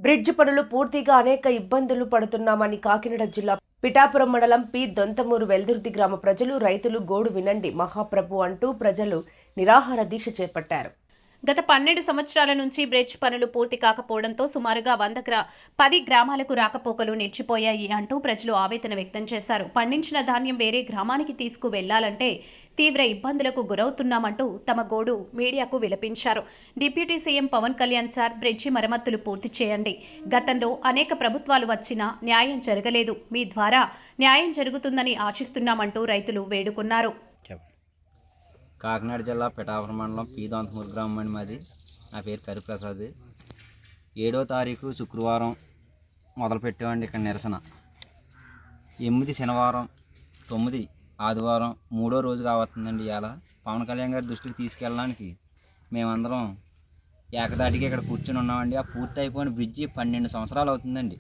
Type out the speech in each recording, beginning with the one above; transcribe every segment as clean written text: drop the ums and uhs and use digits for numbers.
Bridge పనులు పూర్తిగా అనేక ఇబ్బందులు పడుతున్నామని కాకినాడ జిల్లా పిఠాపురం మండలం పి దొంతమూరు వెల్దుర్తి గ్రామ ప్రజలు, రైతులు గోడు వినండి మహాప్రభు అంటూ ప్రజలు నిరాహార దీక్ష చేపట్టారు. గత 12 సంవత్సరాల నుంచి బ్రిడ్జ్ పనులు పూర్తి కాకపోవడంతో సుమారుగా 10 గ్రామాలకు రాకపోకలు నిలిచిపోయాయి అంటూ ప్రజలు ఆవేదన వ్యక్తం చేశారు. పండించిన ధాన్యం వేరే గ్రామానికి తీసుకువెళ్లాలంటే తీవ్ర ఇబ్బందులకు గురవుతున్నామంటూ తమ గోడు మీడియాకు విలపించారు. Deputy CM Pawan Kalyan sir, bridge మరమ్మతులు పూర్తి చేయండి. గతంలో అనేక ప్రభుత్వాలు వచ్చినా న్యాయం జరగలేదు. మీ ద్వారా న్యాయం జరుగుతుందని ఆశిస్తున్నామంటూ రైతులు వేడుకున్నారు. కాకినాడ జిల్లా పిఠాపురం మండలం పి దొంతమూరు గ్రామం అని మాది. నా పేరు కరిప్రసాద్. 7వ తారీఖు శుక్రవారం మొదలుపెట్టామండి ఇక్కడ నిరసన. 8 శనివారం, 9 ఆదివారం, 3వ రోజు కావస్తుందండి. ఇవాళ పవన్ కళ్యాణ్ గారి దృష్టికి తీసుకెళ్ళడానికి మేమందరం ఏకదాటికి ఇక్కడ కూర్చొని ఉన్నామండి. ఆ పూర్తి అయిపోయిన బ్రిడ్జి 12 సంవత్సరాలు అవుతుందండి.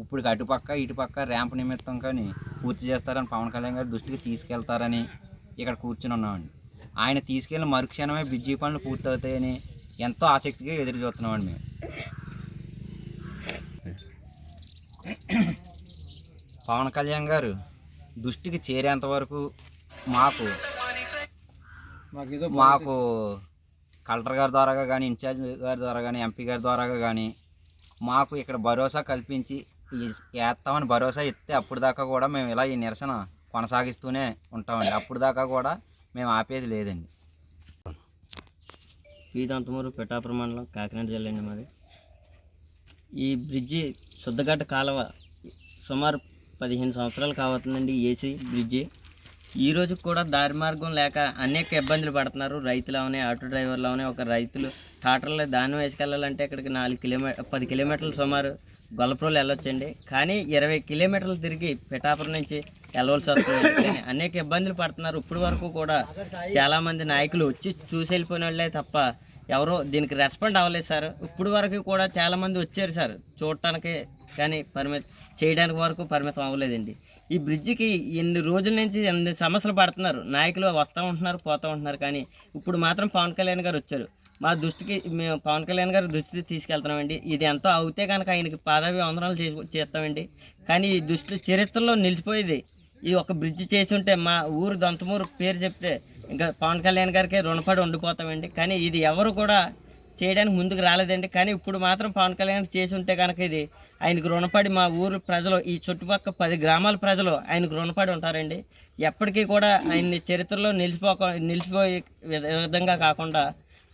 ఇప్పుడు అటుపక్క ఇటుపక్క ర్యాంప్ నిమిత్తం కానీ పూర్తి చేస్తారని పవన్ కళ్యాణ్ గారి దృష్టికి తీసుకెళ్తారని ఇక్కడ కూర్చొని ఉన్నామండి. ఆయన తీసుకెళ్ళిన మరుక్షణమే బ్రిడ్జి పనులు పూర్తవుతాయని ఎంతో ఆసక్తిగా ఎదురు చూస్తున్నామండి మేము. పవన్ కళ్యాణ్ గారు దృష్టికి చేరేంత వరకు మాకు కలెక్టర్ గారి ద్వారా కానీ, ఇన్ఛార్జ్ గారి ద్వారా కానీ, ఎంపీ గారి ద్వారా కానీ మాకు ఇక్కడ భరోసా కల్పించి వేస్తామని భరోసా ఇస్తే అప్పుడు దాకా కూడా మేము ఇలా ఈ నిరసన కొనసాగిస్తూనే ఉంటామండి. అప్పుడు దాకా కూడా మేము ఆపేది లేదండి. పి దొంతమూరు పిఠాపురం మండలం కాకినాడ జిల్లా అండి మాది. ఈ బ్రిడ్జి శుద్ధగట్ట కాలువ సుమారు 15 సంవత్సరాలు కావుతుందండి. ఏసీ బ్రిడ్జి ఈ రోజు కూడా దారి మార్గం లేక అనేక ఇబ్బందులు పడుతున్నారు. రైతులు అవనే, ఆటో డ్రైవర్లు అవనే. ఒక రైతులు టాటర్లో ధాన్యం వేసుకెళ్ళాలంటే ఇక్కడికి 10 కిలోమీటర్లు సుమారు గొల్లప్రోలు వెళ్ళొచ్చండి. కానీ 20 కిలోమీటర్లు తిరిగి పిఠాపురం నుంచి వెళ్ళవలసి వస్తుంది. అనేక ఇబ్బందులు పడుతున్నారు. ఇప్పుడు వరకు కూడా చాలామంది నాయకులు వచ్చి చూసి వెళ్ళిపోయిన వాళ్ళే తప్ప ఎవరో దీనికి రెస్పాండ్ అవ్వలేదు సార్. ఇప్పుడు వరకు కూడా చాలామంది వచ్చారు సార్ చూడటానికి, కానీ చేయడానికి వరకు పరిమితం అవ్వలేదండి. ఈ బ్రిడ్జికి ఎన్ని రోజుల నుంచి ఎన్ని సమస్యలు పడుతున్నారు. నాయకులు వస్తూ ఉంటున్నారు, పోతూ ఉంటున్నారు. కానీ ఇప్పుడు మాత్రం పవన్ కళ్యాణ్ గారు వచ్చారు. మా దృష్టికి మేము పవన్ కళ్యాణ్ గారి దృష్టికి తీసుకెళ్తున్నామండి. ఇది ఎంతో అవుతే కనుక ఆయనకి పదవి వందనాలు చేస్తామండి. కానీ ఈ దృష్టి చరిత్రలో నిలిచిపోయేది. ఈ ఒక బ్రిడ్జ్ చేసి ఉంటే మా ఊరు దొంతమూరు పేరు చెప్తే ఇంకా పవన్ కళ్యాణ్ గారికి రుణపడి ఉండిపోతామండి. కానీ ఇది ఎవరు కూడా చేయడానికి ముందుకు రాలేదండి. కానీ ఇప్పుడు మాత్రం పవన్ కళ్యాణ్ చేసి ఉంటే కనుక ఇది ఆయనకు రుణపడి మా ఊరు ప్రజలు, ఈ చుట్టుపక్కల 10 గ్రామాల ప్రజలు ఆయనకు రుణపడి ఉంటారండి. ఎప్పటికీ కూడా ఆయన్ని చరిత్రలో నిలిచిపోయే విధంగా కాకుండా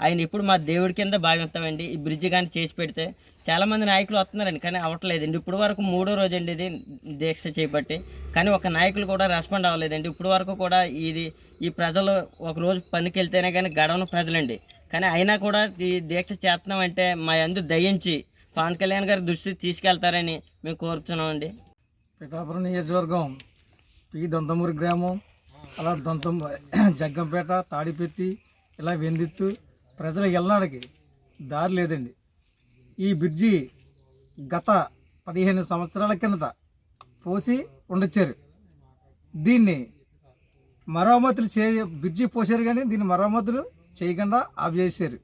ఆయన ఇప్పుడు మా దేవుడి కింద భావిస్తామండి. ఈ బ్రిడ్జి కానీ చేసి పెడితే చాలామంది నాయకులు వస్తున్నారండి, కానీ అవ్వట్లేదండి. ఇప్పుడు వరకు 3వ రోజు అండి ఇది దీక్ష చేపట్టి, కానీ ఒక నాయకులు కూడా రెస్పాండ్ అవ్వలేదండి. ఇప్పుడు వరకు కూడా ఈ ప్రజలు ఒకరోజు పనికి వెళ్తేనే కానీ గడవని ప్రజలండి. కానీ అయినా కూడా ఈ దీక్ష చేస్తున్నామంటే మా యందు దయించి పవన్ కళ్యాణ్ గారి దృష్టికి తీసుకెళ్తారని మేము కోరుతున్నామండి. పిఠాపురం నియోజకవర్గం పి దొంతమూరు గ్రామం, అలా జగ్గంపేట, తాడిపెత్తి, ఇలా వెందిత్తు ప్రజల ఎల్నాడికి దారి లేదండి. ఈ బ్రిడ్జి గత 15 సంవత్సరాల కిందట పోసి ఉండొచ్చారు. దీన్ని మరమ్మతులు బ్రిడ్జి పోసారు, కానీ దీన్ని మరమ్మతులు చేయకుండా ఆఫ్ చేశారు.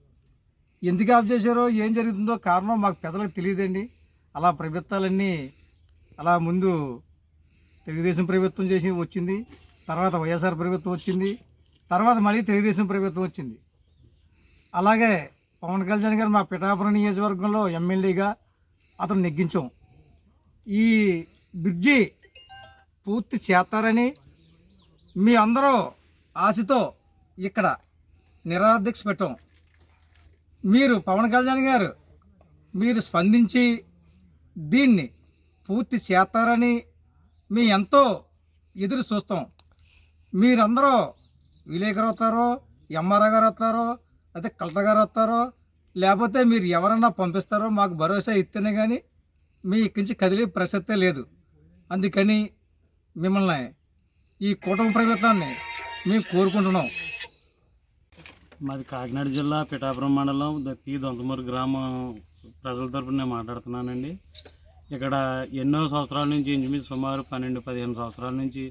ఎందుకు ఆఫ్ చేశారో, ఏం జరుగుతుందో కారణం మాకు పెద్దలకు తెలియదండి. అలా ప్రభుత్వాలన్నీ అలా ముందు తెలుగుదేశం ప్రభుత్వం వచ్చింది, తర్వాత వైఎస్ఆర్ ప్రభుత్వం వచ్చింది, తర్వాత మళ్ళీ తెలుగుదేశం ప్రభుత్వం వచ్చింది. అలాగే పవన్ కళ్యాణ్ గారు మా పిఠాపురం నియోజకవర్గంలో ఎమ్మెల్యేగా అతను నెగ్గించాం. ఈ బ్రిడ్జి పూర్తి చేస్తారని మీ అందరూ ఆశతో ఇక్కడ నిరాదీక్ష పెట్టాం. మీరు పవన్ కళ్యాణ్ గారు మీరు స్పందించి దీన్ని పూర్తి చేస్తారని మీ ఎంతో ఎదురు చూస్తాం. మీరందరూ విలేకరు వస్తారో, ఎంఆర్ఓ గారు వస్తారో, అయితే కలెక్టర్ గారు వస్తారో, లేకపోతే మీరు ఎవరన్నా పంపిస్తారో మాకు భరోసా ఇస్తేనే కానీ మీ ఇక్కడి నుంచి కదిలే ప్రసక్తే లేదు. అందుకని మిమ్మల్ని, ఈ కూటమి ప్రభుత్వాన్ని మేము కోరుకుంటున్నాం. మాది కాకినాడ జిల్లా పిఠాపురం మండలం పి దొంతమూరు గ్రామం ప్రజల తరపున నేను మాట్లాడుతున్నానండి. ఇక్కడ ఎన్నో సంవత్సరాల నుంచి, ఇంచుమించు సుమారు 12-15 సంవత్సరాల నుంచి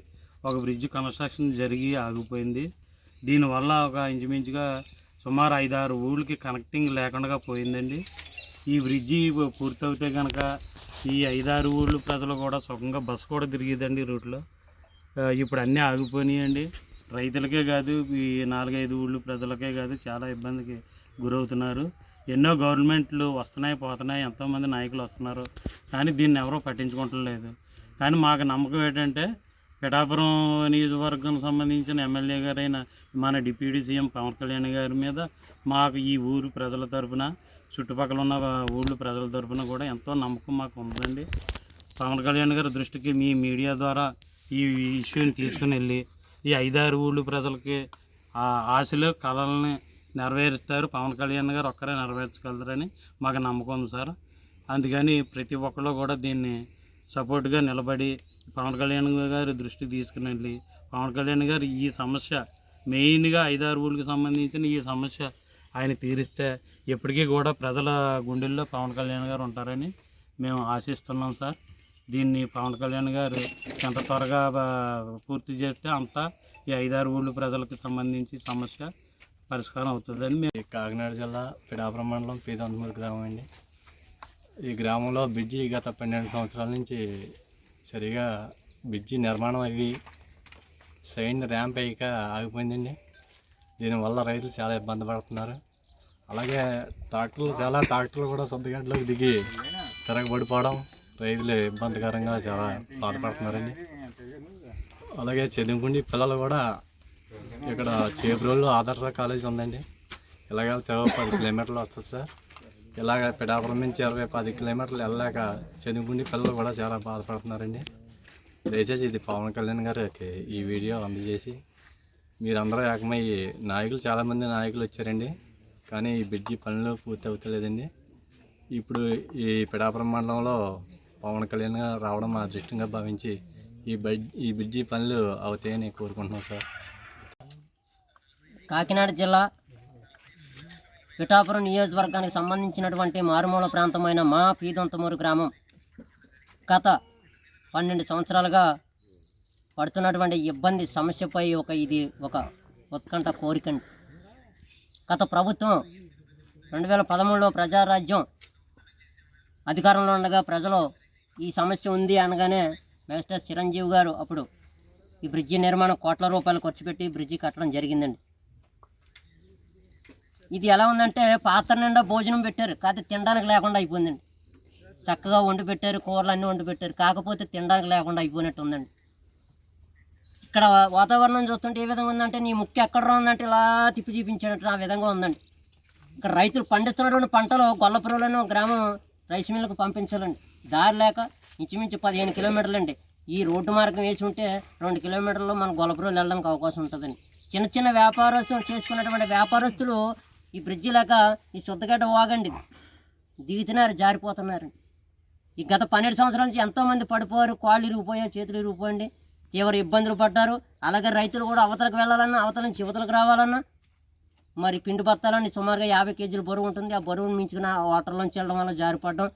ఒక బ్రిడ్జ్ కన్స్ట్రక్షన్ జరిగి ఆగిపోయింది. దీనివల్ల ఒక ఇంచుమించుగా సుమారు 5-6 ఊళ్ళకి కనెక్టింగ్ లేకుండా పోయిందండి. ఈ బ్రిడ్జి పూర్తవుతే కనుక ఈ 5-6 ఊళ్ళు ప్రజలు కూడా సుఖంగా బస్సు కూడా తిరిగేదండి ఈ రూట్లో. ఇప్పుడు అన్నీ ఆగిపోయినాయండి. రైతులకే కాదు, ఈ 4-5 ఊళ్ళు ప్రజలకే కాదు, చాలా ఇబ్బందికి గురవుతున్నారు. ఎన్నో గవర్నమెంట్లు వస్తున్నాయి పోతున్నాయి, ఎంతోమంది నాయకులు వస్తున్నారు, కానీ దీన్ని ఎవరూ పట్టించుకోవట్లేదు. కానీ మాకు నమ్మకం ఏంటంటే పిఠాపురం నియోజకవర్గం సంబంధించిన ఎమ్మెల్యే గారైన మన డిప్యూటీ సీఎం పవన్ కళ్యాణ్ గారి మీద మాకు ఈ ఊరు ప్రజల తరపున, చుట్టుపక్కల ఉన్న ఊళ్ళో ప్రజల తరపున కూడా ఎంతో నమ్మకం మాకు ఉందండి. పవన్ కళ్యాణ్ గారి దృష్టికి మీ మీడియా ద్వారా ఈ ఇష్యూని తీసుకుని వెళ్ళి ఈ 5-6 ఊళ్ళు ప్రజలకి ఆ ఆశలు కళల్ని నెరవేరుస్తారు. పవన్ కళ్యాణ్ గారు ఒక్కరే నెరవేర్చగలరని మాకు నమ్మకం ఉంది సార్. అందుకని ప్రతి ఒక్కళ్ళు కూడా దీన్ని సపోర్ట్గా నిలబడి పవన్ కళ్యాణ్ గారి దృష్టికి తీసుకుని వెళ్ళి పవన్ కళ్యాణ్ గారు ఈ సమస్య మెయిన్గా 5-6 ఊళ్ళకి సంబంధించిన ఈ సమస్య ఆయన తీరిస్తే ఎప్పటికీ కూడా ప్రజల గుండెల్లో పవన్ కళ్యాణ్ గారు ఉంటారని మేము ఆశిస్తున్నాం సార్. దీన్ని పవన్ కళ్యాణ్ గారు ఎంత త్వరగా పూర్తి చేస్తే అంతా ఈ 5-6 ఊళ్ళు ప్రజలకు సంబంధించి సమస్య పరిష్కారం అవుతుందని మేము. కాకినాడ జిల్లా పిఠాపురం మండలం పీ దొంతమూరు గ్రామం అండి. ఈ గ్రామంలో బ్రిడ్జి గత 12 సంవత్సరాల నుంచి సరిగా బ్రిడ్జి నిర్మాణం అవి సైడ్ ర్యాంప్ అయ్యాక ఆగిపోయిందండి. దీనివల్ల రైతులు చాలా ఇబ్బంది పడుతున్నారు. అలాగే ట్రాక్టర్లు కూడా సొంతగడ్డలోకి దిగి తిరగబడిపోవడం రైతులు ఇబ్బందికరంగా చాలా బాధపడుతున్నారండి. అలాగే చదువుకుండి పిల్లలు కూడా ఇక్కడ చేబ్రోలు ఆదర్శ కాలేజీ ఉందండి. ఇలాగ 10 కిలోమీటర్లు వస్తుంది సార్. ఇలాగ పిఠాపురం నుంచి 10 కిలోమీటర్లు వెళ్ళలేక చదువుకుండి పిల్లలు కూడా చాలా బాధపడుతున్నారండి. దయచేసి ఇది పవన్ కళ్యాణ్ గారికి ఈ వీడియో అందజేసి మీరందరూ ఏకమయ్యి నాయకులు చాలామంది నాయకులు వచ్చారండి, కానీ ఈ బ్రిడ్జి పనులు పూర్తి అవుతలేదండి. ఇప్పుడు ఈ పిఠాపురం మండలంలో పవన్ కళ్యాణ్ గారు రావడం మా అదృష్టంగా భావించి ఈ బ్రిడ్జి పనులు అవుతాయని కోరుకుంటున్నాం సార్. కాకినాడ జిల్లా పిఠాపురం నియోజకవర్గానికి సంబంధించినటువంటి మారుమూల ప్రాంతమైన మా పీ దొంతమూరు గ్రామం గత 12 సంవత్సరాలుగా పడుతున్నటువంటి ఇబ్బంది సమస్యపై ఇది ఒక ఉత్కంఠ కోరికండి. గత ప్రభుత్వం 2013లో ప్రజారాజ్యం అధికారంలో ఉండగా ప్రజలు ఈ సమస్య ఉంది అనగానే మెగాస్టార్ చిరంజీవి గారు అప్పుడు ఈ బ్రిడ్జి నిర్మాణం కోట్ల రూపాయలు ఖర్చు పెట్టి బ్రిడ్జి కట్టడం జరిగిందండి. ఇది ఎలా ఉందంటే పాత్ర నిండా భోజనం పెట్టారు, కాకపోతే తినడానికి లేకుండా అయిపోయిందండి. చక్కగా వండి పెట్టారు, కూరలు అన్నీ వండి పెట్టారు, కాకపోతే తినడానికి లేకుండా అయిపోయినట్టు ఉందండి. ఇక్కడ వాతావరణం చూస్తుంటే ఏ విధంగా ఉందంటే నీ ముక్కు ఎక్కడ ఉందంటే ఇలా తిప్పి చూపించినట్టు ఆ విధంగా ఉందండి. ఇక్కడ రైతులు పండిస్తున్నటువంటి పంటలు గొల్లపురంలోని గ్రామం రైస్ మిల్లుకు పంపించాలండి. దారి లేక ఇంచుమించు 15 కిలోమీటర్లు అండి. ఈ రోడ్డు మార్గం వేసి ఉంటే 2 కిలోమీటర్లు మన గొల్లపురం వెళ్ళడానికి అవకాశం ఉంటుందండి. చిన్న చిన్న వ్యాపారస్తులు చేసుకున్నటువంటి వ్యాపారస్తులు ఈ బ్రిడ్జి లేక ఈ శుద్ధగడ్డ వాగండి దిగుతున్నారు, జారిపోతున్నారు. ఈ గత 12 సంవత్సరాల నుంచి ఎంతోమంది పడిపోయారు, కాళ్ళు ఇరిగిపోయాయి, చేతులు ఇరిగిపోయండి, తీవ్ర ఇబ్బందులు పడ్డారు. అలాగే రైతులు కూడా అవతలకు వెళ్ళాలన్నా, అవతల నుంచి యువతలకు రావాలన్నా మరి పిండి బత్తాలని సుమారుగా 50 కేజీలు బరువు ఉంటుంది. ఆ బరువును మించుకున్న వాటర్లోంచి వెళ్ళడం వల్ల జారిపడడం,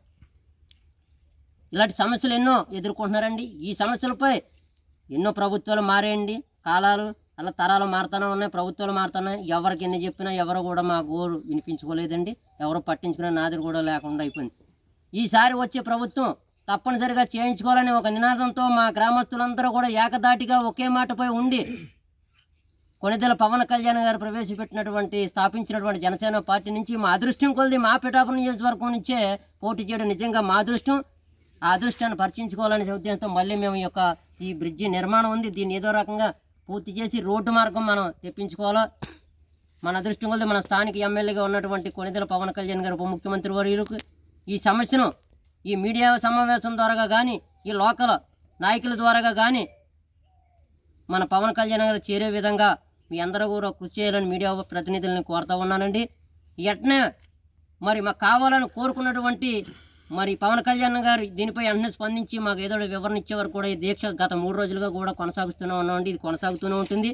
ఇలాంటి సమస్యలు ఎన్నో ఎదుర్కొంటున్నారండి. ఈ సమస్యలపై ఎన్నో ప్రభుత్వాలు మారేయండి, కాలాలు అలా తరాలు మారుతూనే ఉన్నాయి, ప్రభుత్వాలు మారుతున్నాయి. ఎవరికి ఎన్ని చెప్పినా ఎవరు కూడా మా గోరు వినిపించుకోలేదండి, ఎవరు పట్టించుకునే నాదురు కూడా లేకుండా అయిపోయింది. ఈసారి వచ్చే ప్రభుత్వం తప్పనిసరిగా చేయించుకోవాలని ఒక నినాదంతో మా గ్రామస్తులందరూ కూడా ఏకదాటిగా ఒకే మాటపై ఉండి కొనిదెల పవన్ కళ్యాణ్ గారు స్థాపించినటువంటి జనసేన పార్టీ నుంచి మా అదృష్టం కొలిది మా పిఠాపురం నియోజకవర్గం నుంచే పోటీ చేయడం నిజంగా మా అదృష్టం. ఆ అదృష్టాన్ని పరిచయించుకోవాలనే ఉద్దేశంతో మళ్ళీ మేము ఈ బ్రిడ్జి నిర్మాణం ఉంది, దీన్ని ఏదో రకంగా పూర్తి చేసి రోడ్డు మార్గం మనం తెప్పించుకోవాలా. మన అదృష్టం కొలిది మన స్థానిక ఎమ్మెల్యేగా ఉన్నటువంటి కొనిదెల పవన్ కళ్యాణ్ గారు ఉప ముఖ్యమంత్రి వర్యులకు ఈ సమస్యను ఈ మీడియా సమావేశం ద్వారా కానీ ఈ లోకల్ నాయకుల ద్వారా కానీ మన పవన్ కళ్యాణ్ గారు చేరే విధంగా మీ అందరూ కూడా కృషి చేయాలని మీడియా ప్రతినిధులను కోరుతూ ఉన్నానండి. ఎట్నే మరి మాకు కావాలని కోరుకున్నటువంటి మరి పవన్ కళ్యాణ్ గారు దీనిపై వెంటనే స్పందించి మాకు ఏదో వివరణ ఇచ్చే వరకు కూడా ఈ దీక్ష గత 3 రోజులుగా కూడా కొనసాగుతూనే ఉన్నామండి. ఇది కొనసాగుతూనే ఉంటుంది.